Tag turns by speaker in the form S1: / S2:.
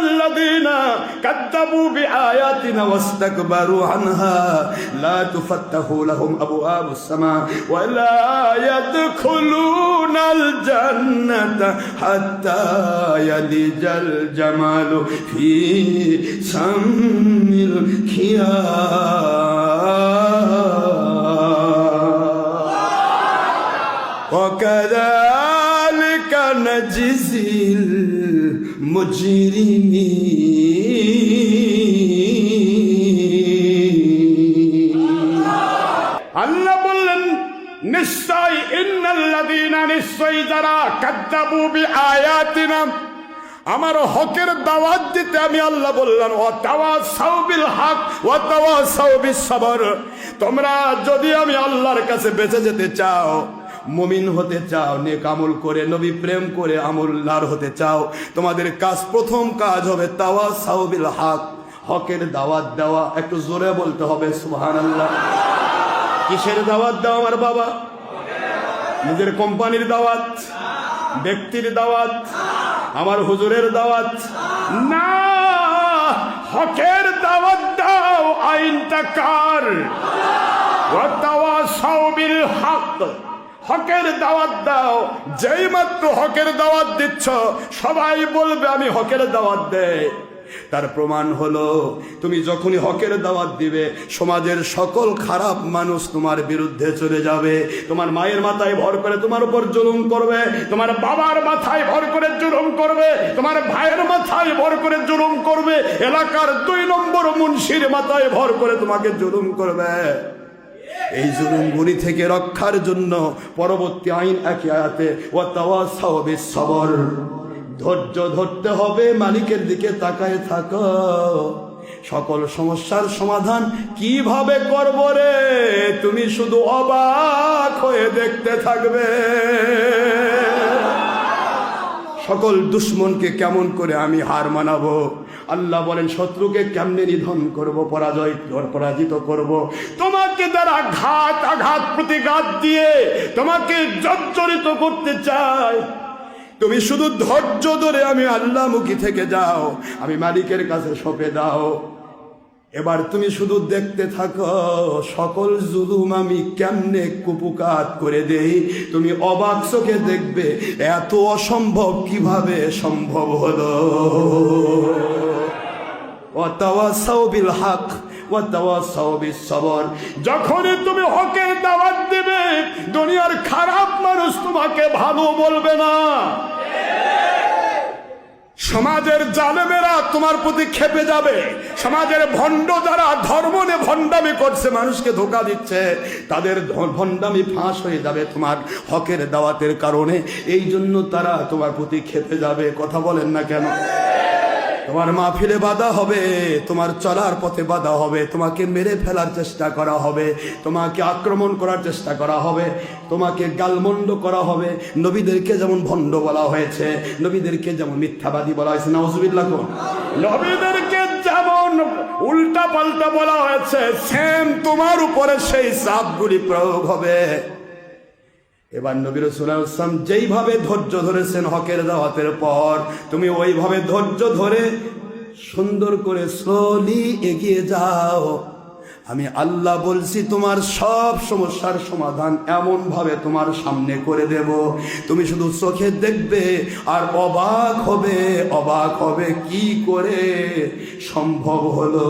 S1: ইন্নাল্লাযীনা কাযযাবু বিআয়াতিনা ওয়াস্তাকবারু আনহা লা তুফাত্তাহু লাহুম আবওয়াবুস সামা ওয়া লা ইয়াদখুলুনাল জান্নাতা হাত্তা ইয়ালিজাল জামালু ফি সামিল খিয়াম ওয়া কাযালিকা নাজিজিল মুজরিমিন। আল্লাহ বললেন নিশ্চয় ইন্নাল্লাযীনা নিশ্চয় যারা কাযযাবু বিআয়াতিনা আমার হকের দাওয়াত দিতে আমি আল্লাহ বললাম ওয়া তাওয়াসাউ বিল হক ওয়া তাওয়াসাউ বিস সবর। তোমরা যদি আমি আল্লাহর কাছে বেঁচে যেতে চাও, মুমিন হতে চাও, নেক আমল করে নবী প্রেম করে আমলদার হতে চাও, তোমাদের কাজ প্রথম কাজ হবে তাওয়াসাউ বিল হক, হকের দাওয়াত দেওয়া। একটু জোরে বলতে হবে সুবহানাল্লাহ। কিসের দাওয়াত দাও আমার বাবা? নিজের কোম্পানির দাওয়াত, ব্যক্তির দাওয়াত, আমার হুজুরের দাওয়াত না, হকের দাওয়াত দাও। আইনটা কার? ওয়া তাওয়াসাউ বিল হক, হকের দাওয়াত দাও। যেই মাত্র হকের দাওয়াত দিচ্ছ সবাই বলবে আমি হকের দাওয়াত দেই। তার প্রমাণ হলো তুমি যখনই হকের দাওয়াত দিবে সমাজের সকল খারাপ মানুষ তোমার বিরুদ্ধে চলে যাবে। তোমার মায়ের মাথায় ভর করে তোমার উপর জুলুম করবে, তোমার বাবার মাথায় ভর করে জুলুম করবে, তোমার ভাইয়ের মাথায় ভর করে জুলুম করবে, এলাকার 2 নম্বর মুন্সির মাথায় ভর করে তোমাকে জুলুম করবে। এই জুলুমগুলি থেকে রক্ষার জন্য পরবর্তী আইন একই আয়াতে ওয়া তাওয়াসাউ বিস সবর, ধৈর্য ধরতে হবে, মালিকের দিকে তাকায় থাকো। সকল সমস্যার সমাধান কিভাবে করব রে, তুমি শুধু অবাক হয়ে দেখতে থাকবে। সকল দুশ্মনকে কেমন করে আমি হার মানাবো, আল্লাহ বলেন শত্রুকে কেমনে নিধন করব, পরাজিত করব। তোমাকে দ্বারা আঘাত প্রতিঘাত দিয়ে তোমাকে জর্জরিত করতে চাই, তুমি শুধু ধৈর্য ধরে আমি আল্লাহমুখী থেকে যাও, আমি মালিকের কাছে সঁপে দাও। এবার তুমি শুধু দেখতে থাকো সকল জুলুম আমি কেমনে কুপুকাত করে দেই। তুমি অবাক চোখে দেখবে এত অসম্ভব কিভাবে সম্ভব হলো। ওয়া তাওয়াসাউ বিল হক ওয়া তাওয়াসাউ বিস সবর। যখনই তুমি হকের দাওয়াত দেবে দুনিয়ার খারাপ মানুষ তোমাকে ভালো বলবে না। সমাজের জালেমেরা তোমার প্রতি ক্ষেপে যাবে। সমাজের ভণ্ড যারা ধর্ম নিয়ে ভণ্ডামি করছে, মানুষকে ধোঁকা দিচ্ছে, তাদের ভণ্ডামি ফাঁস হয়ে যাবে তোমার হকের দাওয়াতের কারণে। এই জন্য তারা তোমার প্রতি ক্ষেপে যাবে। কথা বলেন না কেন? তোমার মাহফিলে বাধা হবে, তোমার চলার পথে বাধা হবে, তোমাকে মেরে ফেলার চেষ্টা করা হবে, তোমাকে আক্রমণ করার চেষ্টা করা হবে, তোমাকে গালমন্ড করা হবে। নবীদেরকে যেমন ভণ্ড বলা হয়েছে, নবীদেরকে যেমন মিথ্যাবাদী বলা হয়েছে, নাউজুবিল্লাহ, নবীদেরকে যেমন উল্টা পাল্টা বলা হয়েছে, সেম তোমার উপরে সেই চাপগুলি প্রয়োগ হবে। এবার নবী রাসূলুল্লাহ সাল্লাল্লাহু আলাইহি ওয়াসাল্লাম যেইভাবে ধৈর্য ধরেছেন হকের দাওয়াতের পর, তুমি ওইভাবে ধৈর্য ধরে সুন্দর করে স্লোলি এগিয়ে যাও। আমি আল্লাহ বলছি তোমার সব সমস্যার সমাধান এমন ভাবে তোমার সামনে করে দেব, তুমি শুধু চোখে দেখবে আর অবাক হবে কি করে সম্ভব হলো।